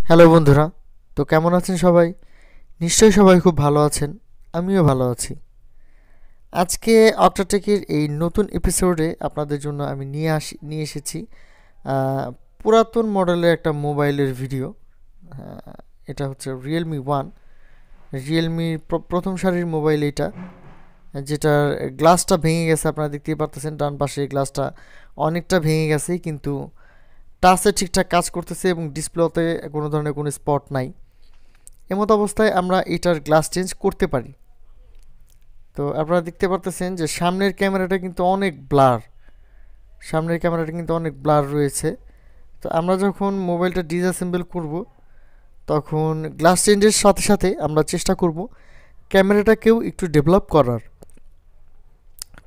Hello বন্ধুরা, তো কেমন আছেন সবাই? নিশ্চয়ই সবাই খুব ভালো আছেন। আমিও ভালো আছি। আজকে অক্টাটেকের এই নতুন এপিসোডে আপনাদের জন্য আমি নিয়ে এসেছি আহ, পুরাতন মডেলের একটা মোবাইলের ভিডিও। এটা হচ্ছে রিয়েলমি 1। রিয়েলমির প্রথম সারির মোবাইল এটা, যেটার গ্লাসটা ভেঙে গেছে। আপনারা দেখতেই পারতেছেন ডান পাশে গ্লাসটা অনেকটা ভেঙে গেছে, কিন্তু টাচে ঠিকঠাক কাজ করতেছে এবং ডিসপ্লেতে কোনো ধরনের কোনো স্পট নাই। এমত অবস্থায় আমরা এটার গ্লাস চেঞ্জ করতে পারি। তো আপনারা দেখতে পারতেছেন যে সামনের ক্যামেরাটা কিন্তু অনেক ব্লার। সামনের ক্যামেরাটা কিন্তু অনেক ব্লার রয়েছে। তো আমরা যখন মোবাইলটা ডিসঅ্যাসেম্বল করব, তখন গ্লাস চেঞ্জের সাথে সাথে আমরা চেষ্টা করব ক্যামেরাটাকেও একটু ডেভেলপ করার।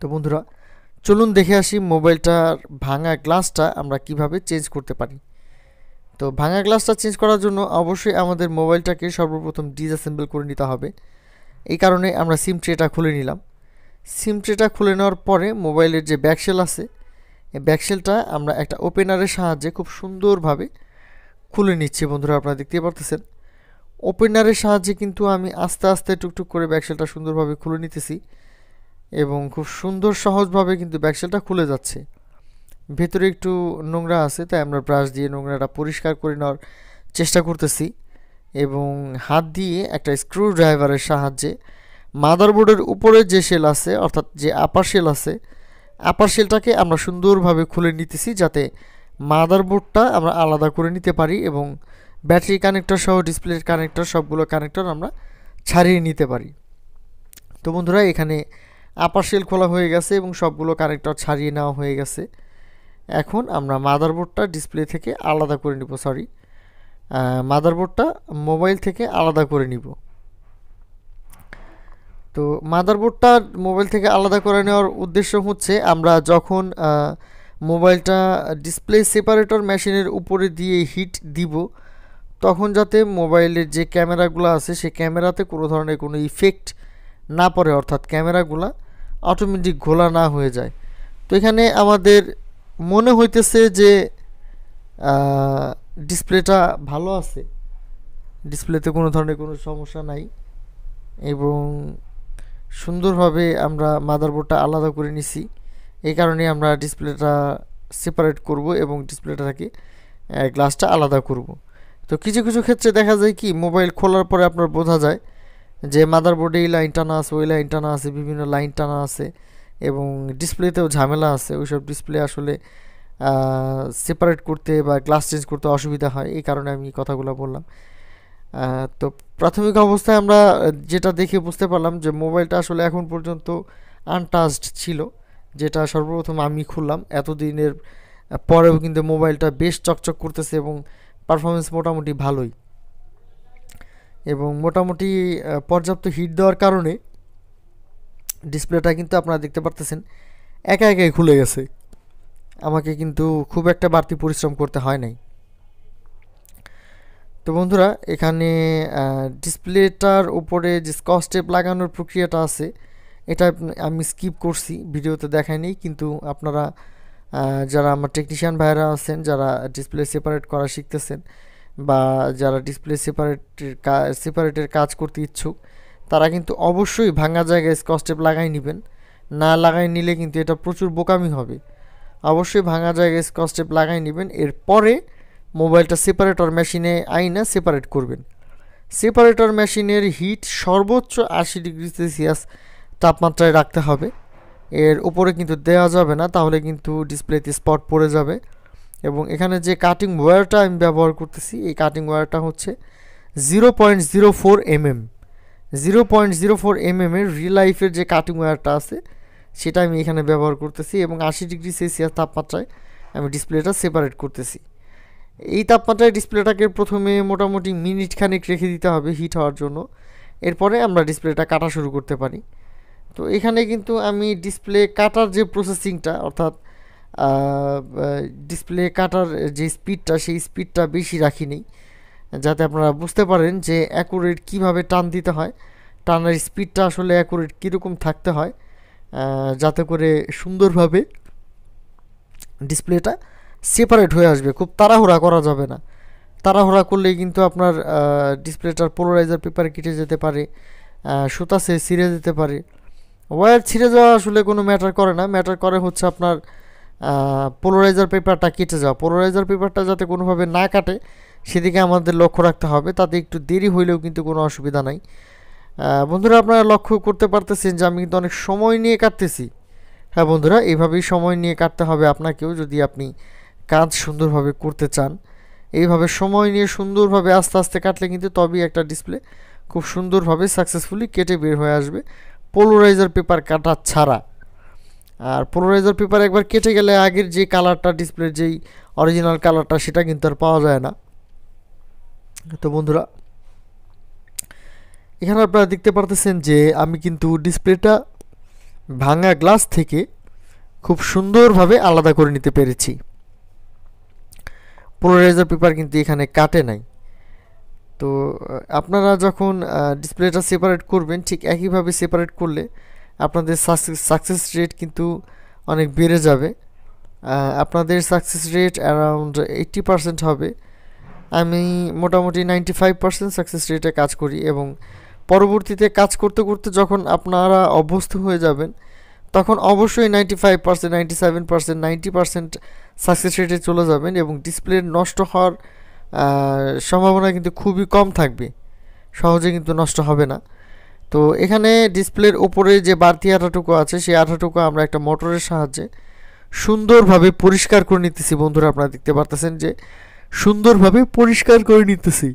তো বন্ধুরা, চলুন দেখে আসি মোবাইলটার ভাঙা গ্লাসটা আমরা কিভাবে চেঞ্জ করতে পারি। তো ভাঙা গ্লাসটা চেঞ্জ করার জন্য অবশ্যই আমাদের মোবাইলটাকে সর্বপ্রথম ডিসঅ্যাসেম্বল করে নিতে হবে। এই কারণে আমরা সিম ট্রেটা খুলে নিলাম। সিম ট্রেটা খুলে নেওয়ার পরে মোবাইলের যে ব্যাকশেল আছে, এই ব্যাকশেলটা আমরা একটা ওপেনারের সাহায্যে খুব সুন্দরভাবে খুলে নিচ্ছি। বন্ধুরা, আপনারা দেখতেই পারতেছেন ওপেনারের সাহায্যে কিন্তু আমি আস্তে আস্তে টুকটুক করে ব্যাকশেলটা সুন্দরভাবে খুলে নিতেছি এবং খুব সুন্দর সহজভাবে কিন্তু ব্যাকশেলটা খুলে যাচ্ছে। ভেতরে একটু নোংরা আছে, তাই আমরা ব্রাশ দিয়ে নোংরাটা পরিষ্কার করে নেওয়ার চেষ্টা করতেছি এবং হাত দিয়ে একটা স্ক্রু ড্রাইভারের সাহায্যে মাদারবোর্ডের উপরে যে শেল আছে, অর্থাৎ যে আপার শেল আছে, আপার শেলটাকে আমরা সুন্দরভাবে খুলে নিতেছি, যাতে মাদারবোর্ডটা আমরা আলাদা করে নিতে পারি এবং ব্যাটারি কানেক্টর সহ ডিসপ্লের কানেক্টর সবগুলো কানেক্টর আমরা ছাড়িয়ে নিতে পারি। তো বন্ধুরা, এখানে আপার শেল খোলা হয়ে গেছে এবং সবগুলো কানেক্টর ছাড়িয়ে নেওয়া হয়ে গেছে। এখন আমরা মাদারবোর্ডটা ডিসপ্লে থেকে আলাদা করে নিব, মাদারবোর্ডটা মোবাইল থেকে আলাদা করে নিব। তো মাদারবোর্ডটা মোবাইল থেকে আলাদা করে নেওয়ার উদ্দেশ্য হচ্ছে আমরা যখন মোবাইলটা ডিসপ্লে সেপারেটর মেশিনের উপরে দিয়ে হিট দিব, তখন যাতে মোবাইলের যে ক্যামেরাগুলো আছে সেই ক্যামেরাতে কোনো ধরনের কোনো ইফেক্ট না পড়ে, অর্থাৎ ক্যামেরাগুলো অটোমেটিক ঘোলা না হয়ে যায়। তো এখানে আমাদের মনে হইতেছে যে ডিসপ্লেটা ভালো আছে, ডিসপ্লেতে কোনো ধরনের কোনো সমস্যা নাই এবং সুন্দরভাবে আমরা মাদারবোর্ডটা আলাদা করে নিছি। এই কারণে আমরা ডিসপ্লেটা সেপারেট করব এবং ডিসপ্লেটাকে গ্লাসটা আলাদা করব। তো কিছু কিছু ক্ষেত্রে দেখা যায় কি, মোবাইল খোলার পরে আপনার বোঝা যায় যে মাদারবোর্ডে এই লাইন টানা আছে, ওই লাইন টানা আছে, বিভিন্ন লাইন টানা আছে এবং ডিসপ্লেতেও ঝামেলা আছে। ওইসব ডিসপ্লে আসলে সেপারেট করতে বা গ্লাস চেঞ্জ করতে অসুবিধা হয়। এই কারণে আমি কথাগুলো বললাম। তো প্রাথমিক অবস্থায় আমরা যেটা দেখে বুঝতে পারলাম যে মোবাইলটা আসলে এখন পর্যন্ত আনটাচড ছিল, যেটা সর্বপ্রথম আমি খুললাম। এতদিনের পরেও কিন্তু মোবাইলটা বেশ চকচক করতেছে এবং পারফরমেন্স মোটামুটি ভালোই, এবং মোটামুটি পর্যাপ্ত হিট দেওয়ার কারণে ডিসপ্লেটা কিন্তু আপনারা দেখতে পারতেছেন একা একাই খুলে গেছে। আমাকে কিন্তু খুব একটা বাড়তি পরিশ্রম করতে হয় নাই। তো বন্ধুরা, এখানে ডিসপ্লেটার উপরে যে স্কচ টেপ লাগানোর প্রক্রিয়াটা আছে, এটা আমি স্কিপ করছি, ভিডিওতে দেখায়নি। কিন্তু আপনারা যারা আমার টেকনিশিয়ান ভাইরা আছেন, যারা ডিসপ্লে সেপারেট করা শিখতেছেন বা যারা ডিসপ্লে সেপারেটের কাজ করতে ইচ্ছুক, তারা কিন্তু অবশ্যই ভাঙা জায়গায় স্কচ টেপ লাগাই নেবেন। না লাগাই নিলে কিন্তু এটা প্রচুর বোকামি হবে। অবশ্যই ভাঙা জায়গায় স্কচ টেপ লাগাই নেবেন। এরপরে মোবাইলটা সেপারেটর মেশিনে আইনা সেপারেট করবেন। সেপারেটর মেশিনের হিট সর্বোচ্চ 80 ডিগ্রি সেলসিয়াস তাপমাত্রায় রাখতে হবে। এর উপরে কিন্তু দেওয়া যাবে না, তাহলে কিন্তু ডিসপ্লেতে স্পট পড়ে যাবে। এবং এখানে যে কাটিং ওয়্যারটা আমি ব্যবহার করতেছি, এই কাটিং ওয়্যারটা হচ্ছে 0.04 mm। 0.04 mm এর রিল লাইফের যে কাটিং ওয়্যারটা আছে, সেটা আমি এখানে ব্যবহার করতেছি এবং 80 ডিগ্রি সেলসিয়াস তাপমাত্রায় আমি ডিসপ্লেটা সেপারেট করতেছি। এই তাপমাত্রায় ডিসপ্লেটাকে প্রথমে মোটামুটি মিনিট খানেক রেখে দিতে হবে হিট হওয়ার জন্য। এরপরে আমরা ডিসপ্লেটা কাটা শুরু করতে পারি। তো এখানে কিন্তু আমি ডিসপ্লে কাটার যে প্রসেসিংটা, অর্থাৎ ডিসপ্লে কাটার যে স্পিডটা, সেই স্পিডটা বেশি রাখিনি, যাতে আপনারা বুঝতে পারেন যে অ্যাকুরেট কীভাবে টান দিতে হয়, টানার স্পিডটা আসলে অ্যাকুরেট কীরকম থাকতে হয়, যাতে করে সুন্দরভাবে ডিসপ্লেটা সেপারেট হয়ে আসবে। খুব তাড়াহুড়া করা যাবে না, তাড়াহুড়া করলেই কিন্তু আপনার ডিসপ্লেটার পোলারাইজার পেপার কেটে যেতে পারে, সুতা ছিঁড়ে যেতে পারে। ওয়্যার ছিঁড়ে যাওয়া আসলে কোনো ম্যাটার করে না, ম্যাটার করে হচ্ছে আপনার পোলারাইজার পেপারটা কেটে যাওয়া। পোলারাইজার পেপারটা যাতে কোনোভাবে না কাটে সেদিকে আমাদের লক্ষ্য রাখতে হবে, তাতে একটু দেরি হইলেও কিন্তু কোনো অসুবিধা নাই। বন্ধুরা, আপনারা লক্ষ্য করতে পারতেছেন যে আমি কিন্তু অনেক সময় নিয়ে কাটতেছি। হ্যাঁ বন্ধুরা, এইভাবেই সময় নিয়ে কাটতে হবে আপনাকেও, যদি আপনি কাজ সুন্দরভাবে করতে চান। এইভাবে সময় নিয়ে সুন্দরভাবে আস্তে আস্তে কাটলে কিন্তু তবেই একটা ডিসপ্লে খুব সুন্দরভাবে সাকসেসফুলি কেটে বের হয়ে আসবে, পোলারাইজার পেপার কাটা ছাড়া। আর পোলারাইজার পেপার একবার কেটে গেলে আগের যে কালারটা, ডিসপ্লের যেই অরিজিনাল কালারটা, সেটা কিন্তু আর পাওয়া যায় না। তো বন্ধুরা, এখানে আপনারা দেখতে পারতেছেন যে আমি কিন্তু ডিসপ্লেটা ভাঙা গ্লাস থেকে খুব সুন্দরভাবে আলাদা করে নিতে পেরেছি। পোলারাইজার পেপার কিন্তু এখানে কাটে নাই। তো আপনারা যখন ডিসপ্লেটা সেপারেট করবেন, ঠিক একইভাবে সেপারেট করলে আপনাদের সাকসেস রেট কিন্তু অনেক বেড়ে যাবে। আপনাদের সাকসেস রেট অ্যারাউন্ড 80% হবে। আমি মোটামুটি 95% সাকসেস রেটে কাজ করি, এবং পরবর্তীতে কাজ করতে করতে যখন আপনারা অভ্যস্ত হয়ে যাবেন, তখন অবশ্যই 95%, 97%, 90% সাকসেস রেটে চলে যাবেন, এবং ডিসপ্লে নষ্ট হওয়ার সম্ভাবনা কিন্তু খুবই কম থাকবে, সহজে কিন্তু নষ্ট হবে না। তো এখানে ডিসপ্লের ওপরে যে বাড়তি আঠাটুকু আছে, সেই আঠাটুকু আমরা একটা মোটরের সাহায্যে সুন্দরভাবে পরিষ্কার করে নিতেছি। বন্ধুরা, আপনারা দেখতে পারতেছেন যে সুন্দরভাবে পরিষ্কার করে নিতেছি।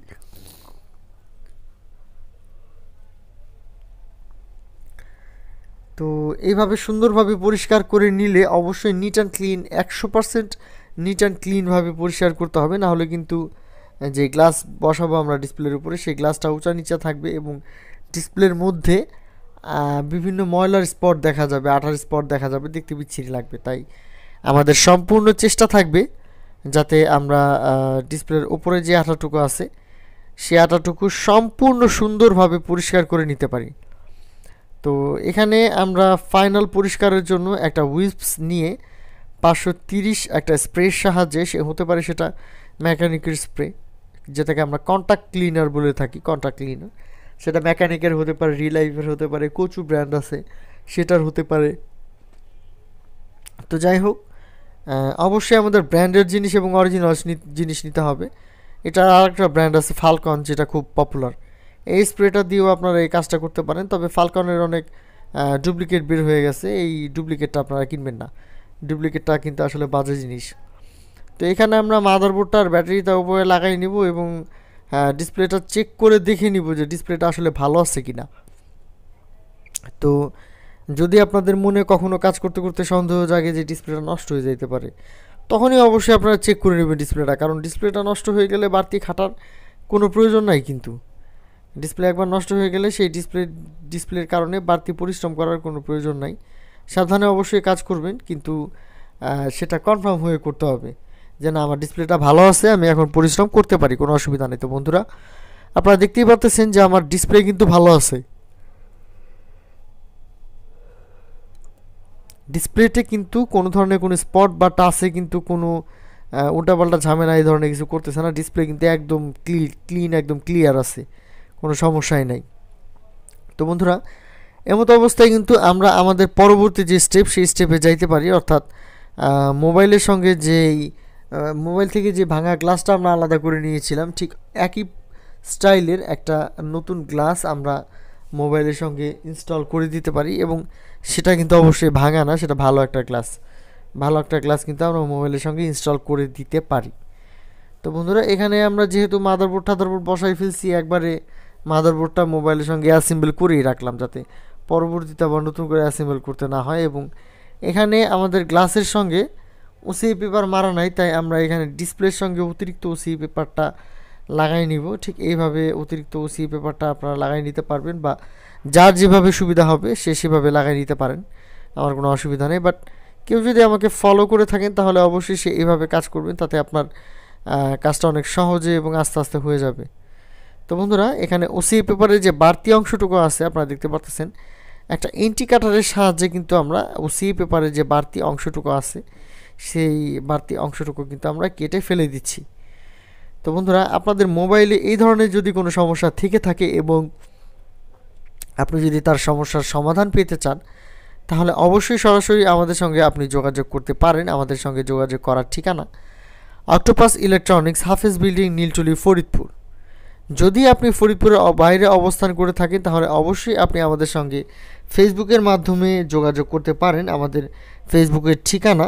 তো এইভাবে সুন্দরভাবে পরিষ্কার করে নিলে অবশ্যই neat and clean, 100% neat and ক্লিনভাবে পরিষ্কার করতে হবে, না হলে কিন্তু যে গ্লাস বসাবো আমরা ডিসপ্লের উপরে, সেই গ্লাসটা উঁচা নিচা থাকবে, এবং ডিসপ্লের মধ্যে বিভিন্ন ময়লার স্পট দেখা যাবে, আঠার স্পট দেখা যাবে, দেখতে বিচ্ছিরি লাগবে। তাই আমাদের সম্পূর্ণ চেষ্টা থাকবে যাতে আমরা ডিসপ্লের উপরে যে আঠাটুকু আছে, সেই আঠাটুকু সম্পূর্ণ সুন্দরভাবে পরিষ্কার করে নিতে পারি। তো এখানে আমরা ফাইনাল পরিষ্কারের জন্য একটা উইপস নিয়ে 530 একটা স্প্রের সাহায্যে, সে হতে পারে সেটা মেকানিকের স্প্রে, যেটাকে আমরা কন্ট্যাক্ট ক্লিনার বলে থাকি, কন্ট্যাক্ট ক্লিনার, সেটা মেকানিকের হতে পারে, রিলাইভের হতে পারে, কোচু ব্র্যান্ড আছে সেটার হতে পারে। তো যাই হোক, অবশ্যই আমাদের ব্র্যান্ডের জিনিস এবং অরিজিনাল জিনিস নিতে হবে। এটা আরেকটা ব্র্যান্ড আছে ফালকন, যেটা খুব পপুলার। এই স্প্রেটা দিয়েও আপনারা এই কাজটা করতে পারেন, তবে ফালকনের অনেক ডুপ্লিকেট বের হয়ে গেছে, এই ডুপ্লিকেটটা আপনারা কিনবেন না, ডুপ্লিকেটটা কিন্তু আসলে বাজে জিনিস। তো এখানে আমরা মাদারবোর্ডটা আর ব্যাটারিটা উপরে লাগাই নিব, এবং ডিসপ্লেটা চেক করে দেখে নিব যে ডিসপ্লেটা আসলে ভালো আছে কিনা। তো যদি আপনাদের মনে কখনো কাজ করতে করতে সন্দেহ জাগে যে ডিসপ্লেটা নষ্ট হয়ে যেতে পারে, তখনই অবশ্যই আপনারা চেক করে নেবেন ডিসপ্লেটা, কারণ ডিসপ্লেটা নষ্ট হয়ে গেলে বাড়তি খাটার কোনো প্রয়োজন নাই। কিন্তু ডিসপ্লে একবার নষ্ট হয়ে গেলে সেই ডিসপ্লের কারণে বাড়তি পরিশ্রম করার কোনো প্রয়োজন নাই। সাবধানে অবশ্যই কাজ করবেন, কিন্তু সেটা কনফার্ম হয়ে করতে হবে যে না, আমার ডিসপ্লেটা ভালো আছে, আমি এখন পরিশ্রম করতে পারি, কোনো অসুবিধা নেই। তো বন্ধুরা, আপনারা দেখতেই পাচ্ছেন যে আমার ডিসপ্লে কিন্তু ভালো আছে। ডিসপ্লেতে কিন্তু কোনো ধরনের কোনো স্পট বা টাচে কিন্তু কোনো উল্টাপাল্টা ঝামেলা এই ধরনের কিছু করতেছে না। ডিসপ্লে কিন্তু একদম ক্লিন, একদম ক্লিয়ার আছে, কোনো সমস্যাই নাই। তো বন্ধুরা, এমতো অবস্থায় কিন্তু আমরা আমাদের পরবর্তী যে স্টেপ, সেই স্টেপে যাইতে পারি। অর্থাৎ মোবাইলের সঙ্গে যেই মোবাইল থেকে যে ভাঙা গ্লাসটা আমরা আলাদা করে নিয়েছিলাম, ঠিক একই স্টাইলের একটা নতুন গ্লাস আমরা মোবাইলের সঙ্গে ইনস্টল করে দিতে পারি, এবং সেটা কিন্তু অবশ্যই ভাঙা না, সেটা ভালো একটা গ্লাস, ভালো একটা গ্লাস কিন্তু আমরা মোবাইলের সঙ্গে ইনস্টল করে দিতে পারি। তো বন্ধুরা, এখানে আমরা যেহেতু মাদারবোর্ড বসাই ফেলছি, একবারে মাদারবোর্ডটা মোবাইলের সঙ্গে অ্যাসেম্বল করেই রাখলাম, যাতে পরবর্তীতে আবার নতুন করে অ্যাসেম্বল করতে না হয়। এবং এখানে আমাদের গ্লাসের সঙ্গে ওসিআই পেপার মারা নাই, তাই আমরা এখানে ডিসপ্লের সঙ্গে অতিরিক্ত ওসিআই পেপারটা লাগাই নিব। ঠিক এইভাবে অতিরিক্ত ওসিআই পেপারটা আপনারা লাগাই নিতে পারবেন, বা যার যেভাবে সুবিধা হবে সে সেভাবে লাগাই নিতে পারেন, আমার কোনো অসুবিধা নেই। বাট কেউ যদি আমাকে ফলো করে থাকেন, তাহলে অবশ্যই সে এইভাবে কাজ করবেন, তাতে আপনার কাজটা অনেক সহজে এবং আস্তে আস্তে হয়ে যাবে। তো বন্ধুরা, এখানে ওসিআই পেপারের যে বাড়তি অংশটুকু আছে, আপনারা দেখতে পাচ্ছেন একটা এন্টি কাটারের সাহায্যে কিন্তু আমরা ওসিআই পেপারের যে বাড়তি অংশটুকু আছে, সেই বাড়তি অংশটুকু কিন্তু আমরা কেটে ফেলে দিচ্ছি। তো তো বন্ধুরা, আপনাদের মোবাইলে এই ধরনের যদি কোনো সমস্যা থেকে থাকে এবং আপনি যদি তার সমস্যার সমাধান পেতে চান, তাহলে অবশ্যই সরাসরি আমাদের সঙ্গে আপনি যোগাযোগ করতে পারেন। আমাদের সঙ্গে যোগাযোগ করার ঠিকানা অক্টোপাস ইলেকট্রনিক্স, হাফেজ বিল্ডিং, নীলটুলি, ফরিদপুর। যদি আপনি ফরিদপুরের বাইরে অবস্থান করে থাকেন, তাহলে অবশ্যই আপনি আমাদের সঙ্গে ফেসবুকের মাধ্যমে যোগাযোগ করতে পারেন। আমাদের ফেসবুকের ঠিকানা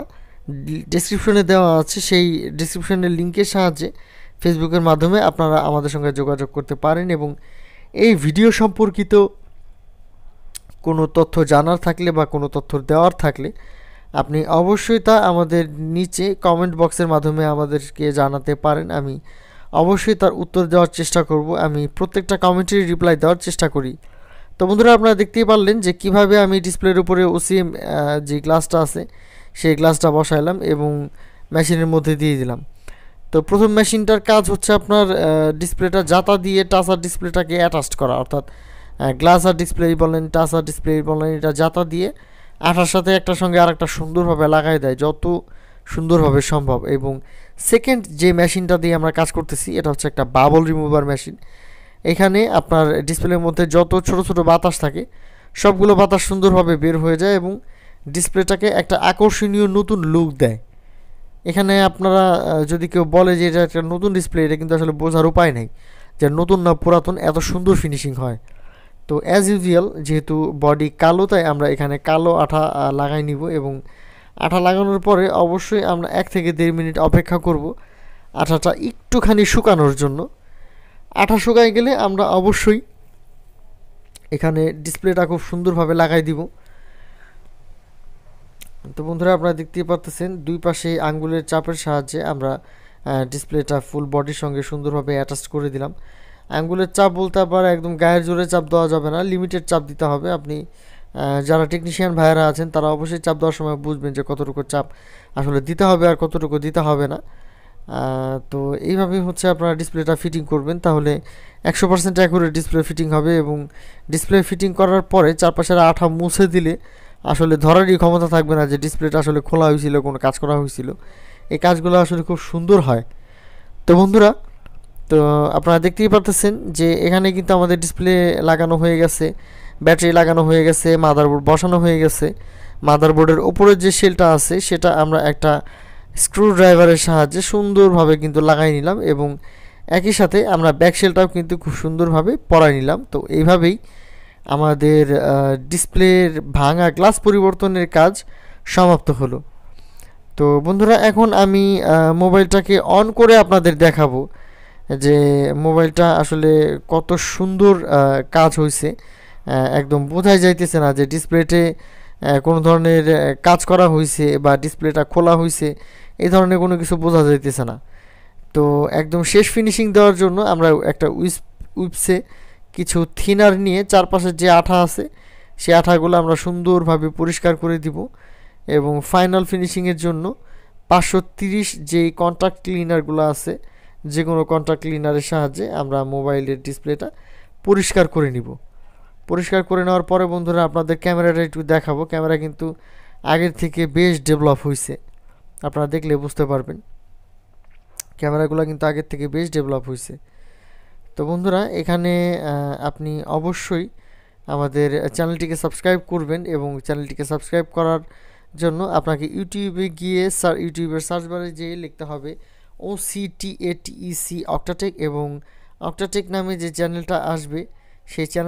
ডেসক্রিপশনে দেওয়া আছে, সেই ডেসক্রিপশনের লিঙ্কের সাহায্যে ফেসবুকের মাধ্যমে আপনারা আমাদের সঙ্গে যোগাযোগ করতে পারেন। এবং এই ভিডিও সম্পর্কিত কোনো তথ্য জানার থাকলে বা কোনো তথ্য দেওয়ার থাকলে আপনি অবশ্যই তা আমাদের নিচে কমেন্ট বক্সের মাধ্যমে আমাদেরকে জানাতে পারেন। আমি অবশ্যই তার উত্তর দেওয়ার চেষ্টা করব। আমি প্রত্যেকটা কমেন্টেরই রিপ্লাই দেওয়ার চেষ্টা করি। তো বন্ধুরা, আপনারা দেখতেই পারলেন যে কিভাবে আমি ডিসপ্লের উপরে ওসিএম যে গ্লাসটা আছে সেই গ্লাসটা বসাইলাম এবং মেশিনের মধ্যে দিয়ে দিলাম। তো প্রথম মেশিনটার কাজ হচ্ছে আপনার ডিসপ্লেটা জাতা দিয়ে টাচার ডিসপ্লেটাকে অ্যাটাচ করা, অর্থাৎ গ্লাস আর ডিসপ্লে বলেন, টাচ আর ডিসপ্লে বলেন, এটা জাতা দিয়ে আঠার সাথে একটার সঙ্গে আরেকটা সুন্দরভাবে লাগাই দেয়, যত সুন্দরভাবে সম্ভব। এবং সেকেন্ড যে মেশিনটা দিয়ে আমরা কাজ করতেছি, এটা হচ্ছে একটা বাবল রিমুভার মেশিন। এখানে আপনার ডিসপ্লের মধ্যে যত ছোট ছোট বাতাস থাকে সবগুলো বাতাস সুন্দরভাবে বের হয়ে যায় এবং ডিসপ্লেটাকে একটা আকর্ষণীয় নতুন লুক দেয়। এখানে আপনারা যদি কেউ বলে যে এটা একটা নতুন ডিসপ্লে, এটা কিন্তু আসলে বোঝার উপায় নেই যে নতুন না পুরাতন, এত সুন্দর ফিনিশিং হয়। তো অ্যাজ ইউজুয়াল যেহেতু বডি কালো, তাই আমরা এখানে কালো আঠা লাগাই নিব এবং আঠা লাগানোর পরে অবশ্যই আমরা 1 থেকে 1.5 মিনিট অপেক্ষা করব আঠাটা একটুখানি শুকানোর জন্য। আঠা শুকায় গেলে আমরা অবশ্যই এখানে ডিসপ্লেটা খুব সুন্দরভাবে লাগাই দিব। তো বন্ধুরা, আপনারা দেখতেই পাচ্ছেন দুই পাশে আঙ্গুলের চাপের সাহায্যে আমরা ডিসপ্লেটা ফুল বডির সঙ্গে সুন্দরভাবে অ্যাটাচ করে দিলাম। আঙ্গুলের চাপ বলতে আবার একদম গায়ের জোরে চাপ দেওয়া যাবে না, লিমিটেড চাপ দিতে হবে। আপনি যারা টেকনিশিয়ান ভাইয়েরা আছেন তারা অবশ্যই চাপ দেওয়ার সময় বুঝবেন যে কতটুকু চাপ আসলে দিতে হবে আর কতটুকু দিতে হবে না। তো এইভাবেই হচ্ছে আপনারা ডিসপ্লেটা ফিটিং করবেন, তাহলে 100% অ্যাকুরেট ডিসপ্লে ফিটিং হবে। এবং ডিসপ্লে ফিটিং করার পরে চারপাশের আঠা মুছে দিলে আসলে ধরারই ক্ষমতা থাকবে না যে ডিসপ্লেটা আসলে খোলা হয়েছিল, কোনো কাজ করা হয়েছিল। এই কাজগুলো আসলে খুব সুন্দর হয়। তো বন্ধুরা, তো আপনারা দেখতেই পারতেছেন যে এখানে কিন্তু আমাদের ডিসপ্লে লাগানো হয়ে গেছে, ব্যাটারি লাগানো হয়ে গেছে, মাদারবোর্ড বসানো হয়ে গেছে। মাদারবোর্ডের ওপরের যে শেলটা আছে সেটা আমরা একটা স্ক্রু ড্রাইভারের সাহায্যে সুন্দরভাবে কিন্তু লাগাই নিলাম এবং একই সাথে আমরা ব্যাক শেলটাও কিন্তু খুব সুন্দরভাবে পরাই নিলাম। তো এইভাবেই আমাদের ডিসপ্লের ভাঙা গ্লাস পরিবর্তনের কাজ সমাপ্ত হলো। তো বন্ধুরা, এখন আমি মোবাইলটাকে অন করে আপনাদের দেখাবো যে মোবাইলটা আসলে কত সুন্দর কাজ হয়েছে। একদম বোঝাই যাইতেছে না যে ডিসপ্লেতে কোনো ধরনের কাজ করা হয়েছে বা ডিসপ্লেটা খোলা হয়েছে, এই ধরনের কোনো কিছু বোঝা যাইতেছে না। তো একদম শেষ ফিনিশিং দেওয়ার জন্য আমরা একটা উইপসে কিছু থিনার নিয়ে চারপাশের যে আঠা আছে সেই আঠাগুলো আমরা সুন্দরভাবে পরিষ্কার করে দিব এবং ফাইনাল ফিনিশিংয়ের জন্য 530 যেই কন্ট্যাক্ট ক্লিনারগুলো আছে, যে কোনো কন্ট্যাক্ট ক্লিনারের সাহায্যে আমরা মোবাইলের ডিসপ্লেটা পরিষ্কার করে নিব। পরিষ্কার করে নেওয়ার পরে বন্ধুরা, আপনাদের ক্যামেরাটা একটু দেখাবো। ক্যামেরা কিন্তু আগের থেকে বেশ ডেভেলপ হয়েছে, আপনারা দেখলে বুঝতে পারবেন। ক্যামেরাগুলো কিন্তু আগের থেকে বেশ ডেভেলপ হয়েছে। তো বন্ধুরা, এখানে আপনি অবশ্যই আমাদের চ্যানেলটিকে সাবস্ক্রাইব করবেন এবং চ্যানেলটিকে সাবস্ক্রাইব করার জন্য আপনাকে ইউটিউবে গিয়ে ইউটিউবের সার্চ বারে যেয়ে লিখতে হবে OCTATEC অক্টাটেক এবং অক্টাটেক নামে যে চ্যানেলটা আসবে সেই চ্যানেল